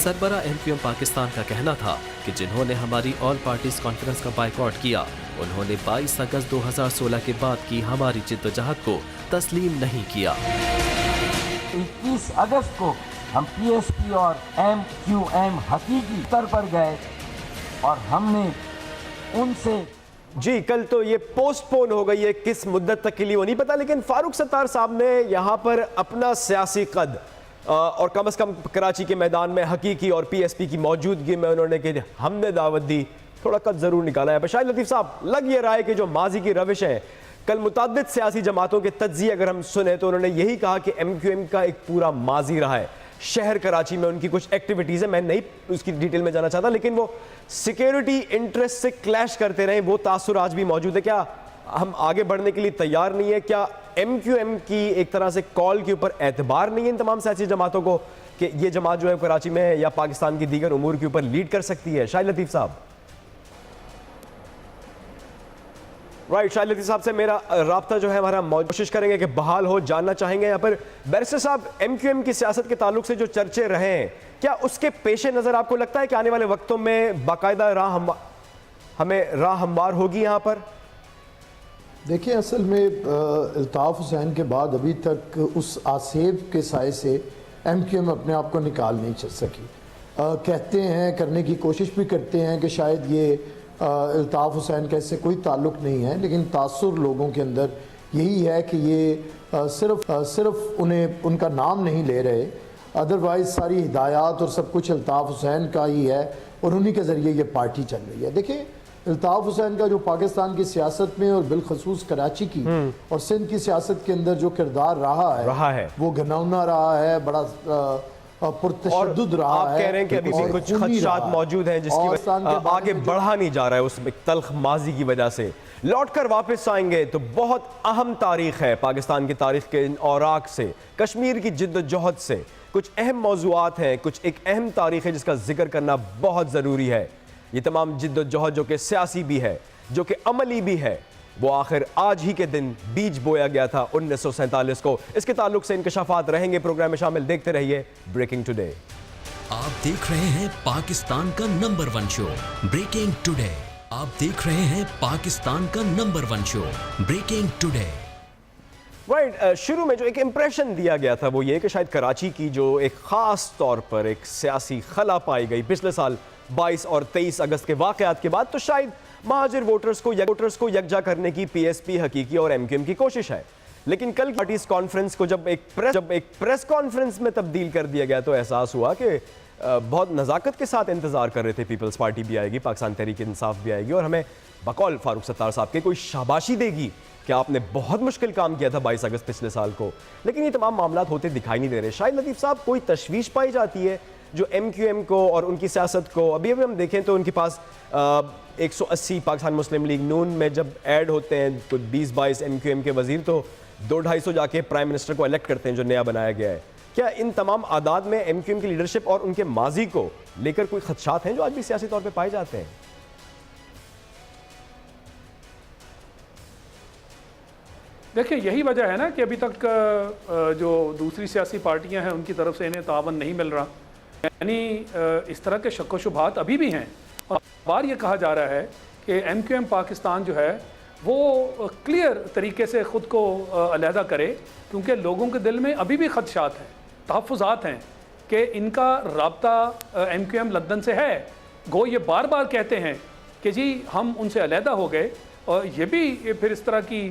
सरबरा MQM पाकिस्तान का कहना था कि जिन्होंने हमारी ऑल पार्टीज कॉन्फ्रेंस का बाइकॉट किया, उन्होंने 22 अगस्त 2016 के बाद की हमारी जिद्दोजहद को तस्लीम नहीं किया। 21 अगस्त को हम PSP और MQM हकीकी स्तर पर गए और हमने उनसे जी, कल तो ये पोस्टपोन हो गई है, किस मुद्दत तक के लिए वो नहीं पता, लेकिन फारूक सत्तार साहब ने यहाँ पर अपना सियासी कद और कम से कम कराची के मैदान में हकीकी और PSP की मौजूदगी में उन्होंने कि हमने दावत दी, थोड़ा कद ज़रूर निकाला है। शाहिद लतीफ़ साहब, लग ये रहा है कि जो माजी की रविश है, कल मुताद्दिद सियासी जमातों के तज्ज़िये अगर हम सुने तो उन्होंने यही कहा कि MQM का एक पूरा माजी रहा है। शहर कराची में उनकी कुछ एक्टिविटीज़ है, मैं नहीं उसकी डिटेल में जाना चाहता, लेकिन वो सिक्योरिटी इंटरेस्ट से क्लैश करते रहे, वो तासुर आज भी मौजूद है। क्या हम आगे बढ़ने के लिए तैयार नहीं है? क्या MQM की एक तरह से कॉल के ऊपर एतबार नहीं है इन तमाम सियासी जमातों को कि ये जमात जो है कराची में या पाकिस्तान की दीगर उमूर के ऊपर लीड कर सकती है? शाहिद लतीफ़ साहब। राइट, शाहिद लतीफ़ साहब से मेरा राब्ता जो है हमारा कोशिश करेंगे कि बहाल हो। जानना चाहेंगे यहाँ पर बैरिस्टर साहब, MQM की सियासत के ताल्लुक से जो चर्चे रहे हैं, क्या उसके पेशे नज़र आपको लगता है कि आने वाले वक्तों में बाकायदा हमें राह हमवार होगी यहाँ पर? देखिए, असल में अल्ताफ़ हुसैन के बाद अभी तक उस आसेब के साए से MQM अपने आप को निकाल नहीं चल सकी। कहते हैं, करने की कोशिश भी करते हैं कि शायद ये अल्ताफ़ हुसैन का इससे कोई ताल्लुक़ नहीं है, लेकिन तासुर लोगों के अंदर यही है कि ये सिर्फ उन्हें उनका नाम नहीं ले रहे, अदरवाइज़ सारी हिदायत और सब कुछ अल्ताफ़ हुसैन का ही है और उन्हीं के ज़रिए ये पार्टी चल रही है। देखिए, अल्ताफ़ हुसैन का जो पाकिस्तान की सियासत में और बिलखसूस कराची की और सिंध की सियासत के अंदर जो किरदार रहा है वो घिनौना रहा है, बड़ा पुरतशद्दुद रहा है। आप कह रहे हैं कि अभी भी कुछ खदशात मौजूद हैं जिसकी वजह आगे बढ़ा नहीं जा रहा है, उस तल्ख माजी की वजह से। लौट कर वापस आएंगे तो बहुत अहम तारीख है पाकिस्तान की तारीख के औराक से, कश्मीर की जिद्दोजहद से कुछ अहम मौज़ूआत हैं, कुछ एक अहम तारीख है जिसका जिक्र करना बहुत ज़रूरी है। ये तमाम जिद्दोजहद जो कि सियासी भी है, जो कि अमली भी है, वो आखिर आज ही के दिन बीज बोया गया था 1947 को। इसके ताल्लुक से इंकशाफात रहेंगे प्रोग्राम में शामिल, देखते रहिए ब्रेकिंग टुडे। आप देख रहे हैं पाकिस्तान का नंबर 1 शो ब्रेकिंग टुडे। आप देख रहे हैं पाकिस्तान का number 1 show Breaking Today. Right, शुरू में जो एक इंप्रेशन दिया गया था वो ये कि शायद कराची की जो एक ख़ास तौर पर एक सियासी खला पाई गई पिछले साल 22 और 23 अगस्त के वाक़यात के बाद, तो शायद महाजिर वोटर्स को यकजा करने की PSP, हकीकी और MQM की कोशिश है। लेकिन कल पार्टीज कॉन्फ्रेंस को जब एक प्रेस कॉन्फ्रेंस में तब्दील कर दिया गया तो एहसास हुआ कि बहुत नज़ाकत के साथ इंतज़ार कर रहे थे, पीपल्स पार्टी भी आएगी, पाकिस्तान तहरीक इंसाफ भी आएगी और हमें बकौल फारूक सत्तार साहब के कोई शाबाशी देगी कि आपने बहुत मुश्किल काम किया था 22 अगस्त पिछले साल को। लेकिन ये तमाम मामला होते दिखाई नहीं दे रहे। शाहिद लतीफ़ साहब, कोई तशवीश पाई जाती है जो MQM को और उनकी सियासत को अभी हम देखें तो उनके पास 180 पाकिस्तान मुस्लिम लीग नून में जब ऐड होते हैं कुछ 20-22 MQM के वजीर तो 200-250 जाके प्राइम मिनिस्टर को इलेक्ट करते हैं जो नया बनाया गया है। क्या इन तमाम आदाद में MQM की लीडरशिप और उनके माजी को लेकर कोई खदशात हैं जो आज भी सियासी तौर पर पाए जाते हैं? देखिए, यही वजह है ना कि अभी तक जो दूसरी सियासी पार्टियां हैं उनकी तरफ से इन्हें तावन नहीं मिल रहा। यानी इस तरह के शक व शुबहात अभी भी हैं और बार ये कहा जा रहा है कि MQM पाकिस्तान जो है वो क्लियर तरीके से ख़ुद को अलहदा करे, क्योंकि लोगों के दिल में अभी भी खदशात हैं, तहफ़्फ़ुज़ात हैं कि इनका रब्ता MQM लंदन से है। गो ये बार बार कहते हैं कि जी हम उनसे अलहदा हो गए, और ये भी फिर इस तरह की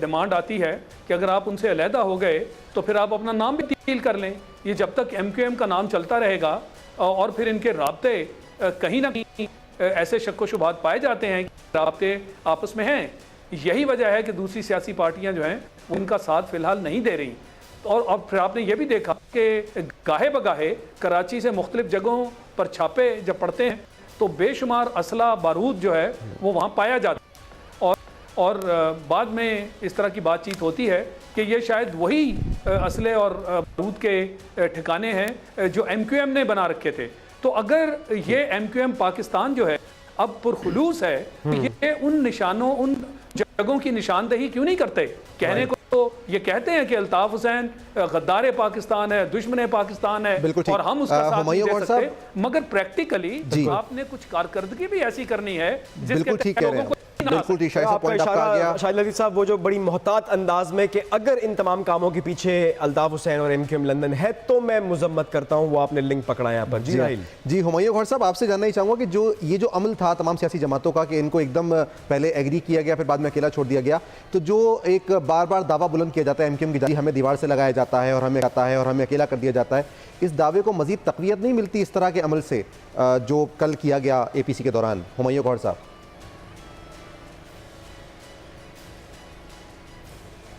डिमांड आती है कि अगर आप उनसे अलहदा हो गए तो फिर आप अपना नाम भी तब्दील कर लें। ये जब तक MQM का नाम चलता रहेगा और फिर इनके राब्ते कहीं ना कहीं ऐसे शक व शुबहात पाए जाते हैं कि राब्ते आपस में हैं। यही वजह है कि दूसरी सियासी पार्टियां जो हैं वो उनका साथ फिलहाल नहीं दे रही। और अब फिर आपने ये भी देखा कि गाहे बगाहे कराची से मुख्तलिफ जगहों पर छापे जब पड़ते हैं तो बेशुमार असला बारूद जो है वो वहाँ पाया जाता है, और बाद में इस तरह की बातचीत होती है कि ये शायद वही असले और बारूद के ठिकाने हैं जो MQM ने बना रखे थे। तो अगर ये MQM पाकिस्तान जो है अब पुरखुलूस है तो ये उन निशानों, उन जगहों की निशानदही क्यों नहीं करते? कहने को तो ये कहते हैं कि अल्ताफ हुसैन गद्दार पाकिस्तान है, दुश्मन पाकिस्तान है और हम उसका साथ नहीं दे सकते, मगर प्रैक्टिकली आपने कुछ कारकर्दगी भी ऐसी करनी है जिसके लोगों को बिल्कुल ठीक शाहिद लतीफ़ साहब, वो जो बड़ी मोहतात अंदाज में कि अगर इन तमाम कामों के पीछे अल्ताफ हुसैन और MQM लंदन है तो मैं मुजम्मत करता हूँ, वो आपने लिंक पकड़ा यहाँ पर। जी हुमायूं गौहर साहब, आपसे जानना ही चाहूँगा कि जो ये जो अमल था तमाम सियासी जमातों का कि इनको एकदम पहले एग्री किया गया फिर बाद में अकेला छोड़ दिया गया, तो जो एक बार बार दावा बुलंद किया जाता है MQM की जाती हमें दीवार से लगाया जाता है और हमें आता है और हमें अकेला कर दिया जाता है, इस दावे को मजीद तक़वियत नहीं मिलती इस तरह के अमल से जो कल किया गया APC के दौरान? हुमायूं गौहर साहब,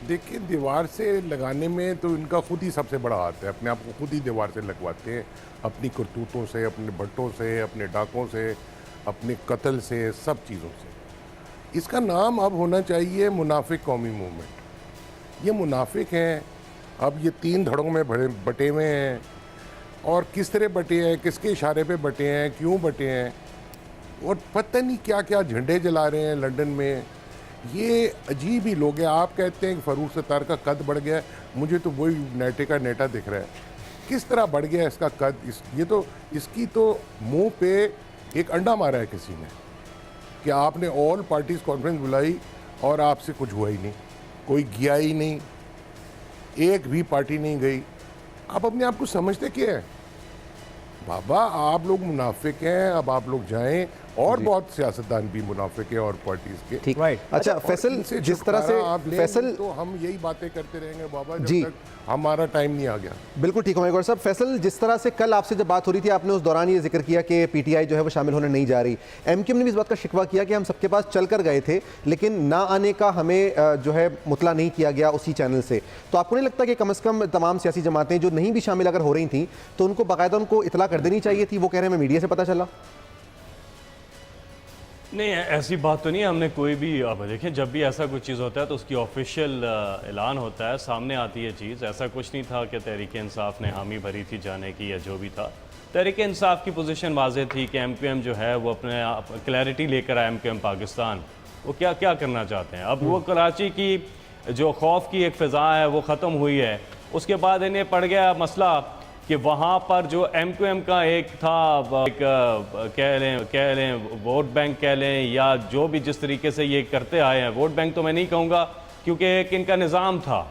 देखिए, दीवार से लगाने में तो इनका खुद ही सबसे बड़ा हाथ है, अपने आप को खुद ही दीवार से लगवाते हैं, अपनी करतूतों से, अपने भट्टों से, अपने डाकों से, अपने कत्ल से, सब चीज़ों से। इसका नाम अब होना चाहिए मुनाफिक कौमी मूवमेंट। ये मुनाफिक हैं, अब ये 3 धड़ों में बटे हुए हैं, और किस तरह बटे हैं, किसके इशारे पे बटे हैं, क्यों बटे हैं, और पता नहीं क्या क्या झंडे जला रहे हैं लंदन में। ये अजीब ही लोग हैं। आप कहते हैं कि फ़रूख सत्तार का कद बढ़ गया है, मुझे तो वही नेटे का नेटा दिख रहा है, किस तरह बढ़ गया इसका कद। ये तो इसकी तो मुंह पे एक अंडा मारा है किसी ने कि आपने ऑल पार्टीज़ कॉन्फ्रेंस बुलाई और आपसे कुछ हुआ ही नहीं, कोई गया ही नहीं, एक भी पार्टी नहीं गई। आप अपने आप को समझते क्या है? बाबा, आप लोग मुनाफिक हैं, अब आप लोग जाएं, और बहुत सियासतदान भी मुनाफिक है और पार्टीज के। ठीक, अच्छा फैसल, जिस तरह से आप फैसल, तो हम यही बातें करते रहेंगे बाबा जब तक हमारा टाइम नहीं आ गया। बिल्कुल ठीक है साहब। फैसल, जिस तरह से कल आपसे जब बात हो रही थी आपने उस दौरान ये जिक्र किया कि PTI जो है वो शामिल होने नहीं जा रही, MQM ने भी इस बात का शिकवा किया कि हम सबके पास चल कर गए थे लेकिन ना आने का हमें जो है मुतला नहीं किया गया उसी चैनल से। तो आपको नहीं लगता कि कम से कम तमाम सियासी जमातें जो नहीं भी शामिल अगर हो रही थी तो उनको बाकायदा उनको इतला कर देनी चाहिए थी? वो कह रहे हैं मैं मीडिया से पता चला। नहीं, ऐसी बात तो नहीं। हमने कोई भी, अब देखें, जब भी ऐसा कुछ चीज़ होता है तो उसकी ऑफिशियल ऐलान होता है, सामने आती है चीज़। ऐसा कुछ नहीं था कि तहरीक इंसाफ ने हामी भरी थी जाने की या जो भी था। तहरीक इंसाफ की पोजीशन वाज़ेह थी कि MQM जो है वो अपने क्लैरिटी लेकर आया, MQM पाकिस्तान वो क्या क्या करना चाहते हैं। अब वो कराची की जो खौफ की एक फ़िज़ा है वो ख़त्म हुई है, उसके बाद इन्हें पड़ गया मसला कि वहाँ पर जो MQM का एक था, एक कह लें वोट बैंक कह लें, या जो भी जिस तरीके से ये करते आए हैं, वोट बैंक तो मैं नहीं कहूँगा क्योंकि एक इनका निज़ाम था।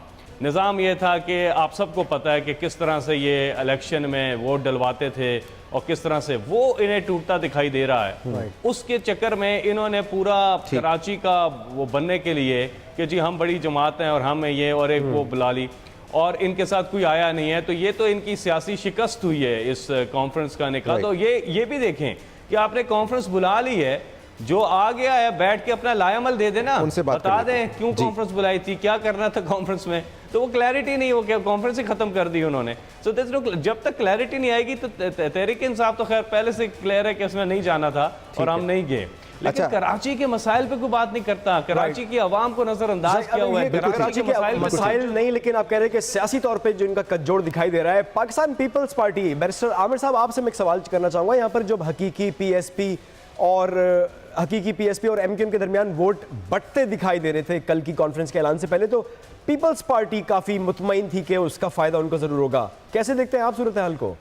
निज़ाम ये था कि आप सबको पता है कि किस तरह से ये इलेक्शन में वोट डलवाते थे और किस तरह से वो इन्हें टूटता दिखाई दे रहा है। उसके चक्कर में इन्होंने पूरा कराची का वो बनने के लिए कि जी हम बड़ी जमात हैं और हम ये और एक वो बुला ली, और इनके साथ कोई आया नहीं है। तो ये तो इनकी सियासी शिकस्त हुई है इस कॉन्फ्रेंस का निकाल। तो ये भी देखें कि आपने कॉन्फ्रेंस बुला ली है, जो आ गया है बैठ के अपना लायामल दे देना, उनसे बता दें क्यों कॉन्फ्रेंस बुलाई थी, क्या करना था कॉन्फ्रेंस में। तो वो क्लैरिटी नहीं, वो कॉन्फ्रेंस ही खत्म कर दी उन्होंने। सो जब तक क्लैरिटी नहीं आएगी तो तहरीक इंसाफ तो खैर पहले से क्लियर है कि उसमें नहीं जाना था और हम नहीं गए, लेकिन कराची के मसाइल पे कोई बात नहीं करता, कराची की आवाम को नजरअंदाज किया हुआ है। कराची के मसाइल नहीं, लेकिन आप कह रहे हैं कि सियासी तौर पे जो इनका कज्जोड़ दिखाई दे रहा है। पाकिस्तान पीपल्स पार्टी, बैरिस्टर आमिर साहब आपसे मैं एक सवाल करना चाहूंगा, यहाँ पर जब हकीकी पीएसपी और एमक्यूएम के दरमियान वोट बंटते दिखाई दे रहे थे कल की कॉन्फ्रेंस के ऐलान से पहले, तो पीपल्स पार्टी काफी मुतमईन थी कि उसका फायदा उनको जरूर होगा। कैसे देखते हैं आप सूरत हाल को?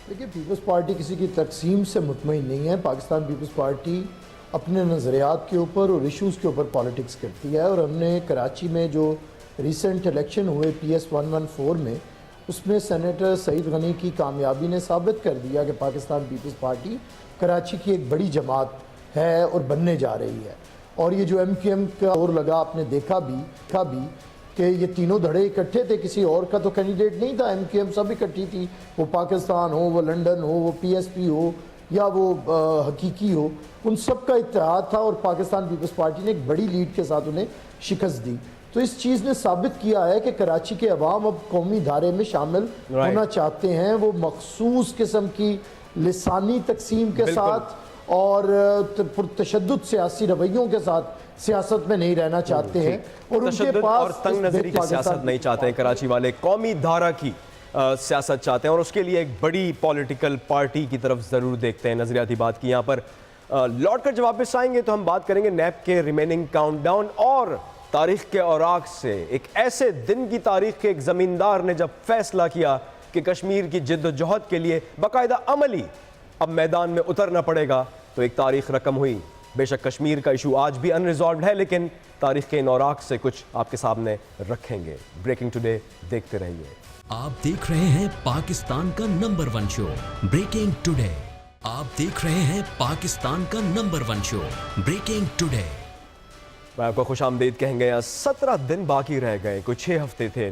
देखिए, पीपल्स पार्टी किसी की तकसीम से मुतमईन नहीं है। पाकिस्तान पीपल्स पार्टी अपने नज़रियात के ऊपर और इशूज़ के ऊपर पॉलिटिक्स करती है, और हमने कराची में जो रिसेंट इलेक्शन हुए PS 114 में, उसमें सेनेटर सईद गनी की कामयाबी ने साबित कर दिया कि पाकिस्तान पीपल्स पार्टी कराची की एक बड़ी जमात है और बनने जा रही है। और ये जो MQM का और लगा, आपने देखा भी कि ये तीनों धड़े इकट्ठे थे, किसी और का तो कैंडिडेट नहीं था, MQM सब इकट्ठी थी, वो पाकिस्तान हो, वो लंदन हो, वो PSP हो या वो हकीकी हो, उन सब का इत्तेहाद था, और पाकिस्तान पीपल्स पार्टी ने एक बड़ी लीड के साथ उन्हें शिकस्त दी। तो इस चीज़ ने साबित किया है कि कराची के अवाम अब कौमी धारे में शामिल होना चाहते हैं। वो मखसूस किस्म की लिसानी तकसीम के साथ और तशद्दुद सियासी रवैयों के साथ सियासत में नहीं रहना चाहते हैं, और उनके पास और तंग नजरी की सियासत नहीं चाहते हैं। कराची वाले कौमी धारा की सियासत चाहते हैं, और उसके लिए एक बड़ी पॉलिटिकल पार्टी की तरफ ज़रूर देखते हैं। नजरियाती बात की यहाँ पर लौट कर जब वापस आएंगे तो हम बात करेंगे नैब के रिमेनिंग काउंटडाउन और तारीख के औराक से। एक ऐसे दिन की तारीख के एक ज़मींदार ने जब फैसला किया कि कश्मीर की जिद्दोजहद के लिए बाकायदा अमली अब मैदान में उतरना पड़ेगा, तो एक तारीख रकम हुई। बेशक कश्मीर का इशू आज भी अनरिजॉल्व है, लेकिन तारीख के इन औराक से कुछ आपके सामने रखेंगे। ब्रेकिंग टुडे देखते रहिए। आप देख रहे हैं पाकिस्तान का नंबर 1 शो ब्रेकिंग टुडे। आप देख रहे हैं पाकिस्तान का नंबर 1 शो ब्रेकिंग टुडे। मैं आपको खुश आमदीद कहेंगे। 17 दिन बाकी रह गए, कुछ 6 हफ्ते थे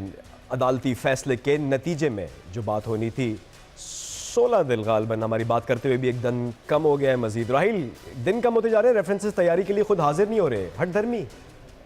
अदालती फैसले के नतीजे में। जो बात होनी थी 16 दिन गालबन हमारी बात करते हुए भी एक दिन कम हो गया है मजीद। राहिल, दिन कम होते जा रहे हैं, रेफरेंसेस तैयारी के लिए खुद हाजिर नहीं हो रहे, हट धर्मी।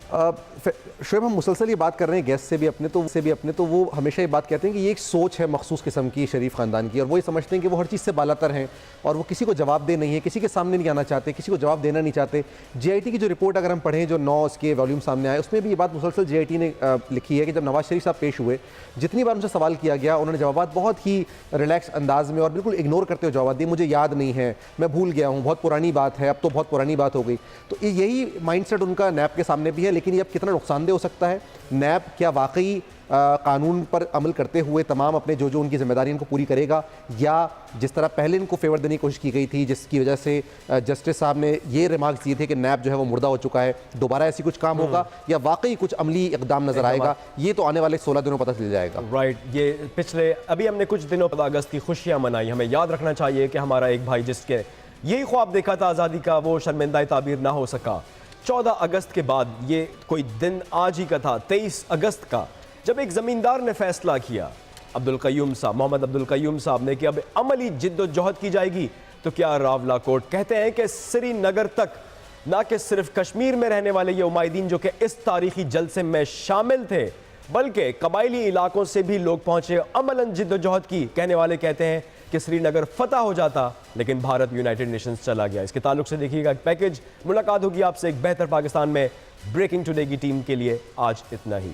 शोएब, हम मुसलसल ये बात कर रहे हैं गेस्ट से भी अपने, तो वो हमेशा ये बात कहते हैं कि ये एक सोच है मखसूस किस्म की शरीफ ख़ानदान की, और वो ये समझते हैं कि वो हर चीज़ से बालातर हैं और वो किसी को जवाब दे नहीं है, किसी के सामने नहीं आना चाहते, किसी को जवाब देना नहीं चाहते। JIT की जो रिपोर्ट अगर हम पढ़ें, जो 9 उसके वॉल्यूम सामने आए, उसमें भी ये बात मुसलसल JIT ने लिखी है कि जब नवाज शरीफ साहब पेश हुए, जितनी बार उनसे सवाल किया गया, उन्होंने जवाब बहुत ही रिलैक्स अंदाज में और बिल्कुल इग्नोर करते हुए जवाब दिए। मुझे याद नहीं है, मैं भूल गया हूँ, बहुत पुरानी बात है, अब तो बहुत पुरानी बात हो गई। तो यही माइंडसेट उनका नैब के सामने भी है, लेकिन ये अब कितना नुकसानदेह हो सकता है? नैब क्या वाकई कानून पर अमल करते हुए तमाम अपने जो उनकी जिम्मेदारी उनको पूरी करेगा, या जिस तरह पहले इनको फेवर देने की कोशिश की गई थी, जिसकी वजह से जस्टिस साहब ने ये रिमार्क्स दिए थे कि नैब जो है वो मुर्दा हो चुका है, दोबारा ऐसी कुछ काम होगा या वाकई कुछ अमली इकदाम नजर आएगा, ये तो आने वाले 16 दिनों पता चल जाएगा। राइट, ये पिछले अभी हमने कुछ दिनों 15 अगस्त की खुशियां मनाई। हमें याद रखना चाहिए कि हमारा एक भाई जिसके यही ख्वाब देखा था आज़ादी का, वो शर्मिंदा ताबीर ना हो सका। 14 अगस्त के बाद ये कोई दिन आज ही का था, 23 अगस्त का, जब एक ज़मींदार ने फैसला किया, मोहम्मद अब्दुल कयूम साहब ने, कि अब अमली जिद्दोजहद की जाएगी। तो क्या रावला कोर्ट कहते हैं कि श्रीनगर तक ना कि सिर्फ कश्मीर में रहने वाले ये उमायदीन जो कि इस तारीखी जलसे में शामिल थे, बल्कि कबायली इलाकों से भी लोग पहुंचे अमलन जिद्दोजहद की। कहने वाले कहते हैं कि श्रीनगर फतह हो जाता, लेकिन भारत यूनाइटेड नेशंस चला गया। इसके ताल्लुक से देखिएगा एक पैकेज। मुलाकात होगी आपसे एक बेहतर पाकिस्तान में। ब्रेकिंग टुडे की टीम के लिए आज इतना ही।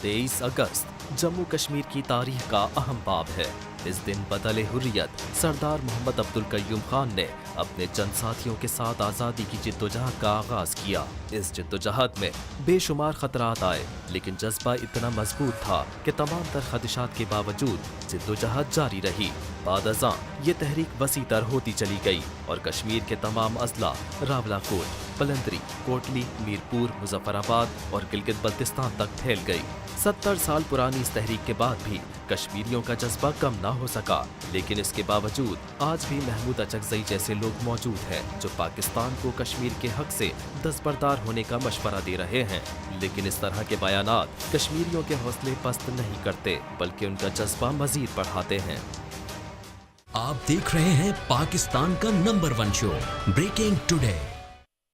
तेईस अगस्त जम्मू कश्मीर की तारीख का अहम बाब है। इस दिन बदले हुर्रियत सरदार मोहम्मद अब्दुल कयूम खान ने अपने चंद साथियों के साथ आज़ादी की जिद्दोजहद का आगाज किया। इस जिद्दोजहद में बेशुमार खतरात आए, लेकिन जज्बा इतना मजबूत था कि तमाम तर खदशात के बावजूद जिद्दोजहद जारी रही। बाद अज़ां ये तहरीक वसी तर होती चली गई और कश्मीर के तमाम अजला रावलाकोट, बलंदरी, कोटली, मीरपुर, मुजफ्फराबाद और गिलगित बल्तिस्तान तक फैल गई। 70 साल पुरानी इस तहरीक के बाद भी कश्मीरियों का जज्बा कम ना हो सका, लेकिन इसके बावजूद आज भी महमूद अचकज़ई जैसे लोग मौजूद हैं जो पाकिस्तान को कश्मीर के हक से दस्तबरदार होने का मशवरा दे रहे हैं। लेकिन इस तरह के बयानात कश्मीरियों के हौसले पस्त नहीं करते, बल्कि उनका जज्बा मजीद बढ़ाते हैं। आप देख रहे हैं पाकिस्तान का नंबर 1 शो ब्रेकिंग टुडे।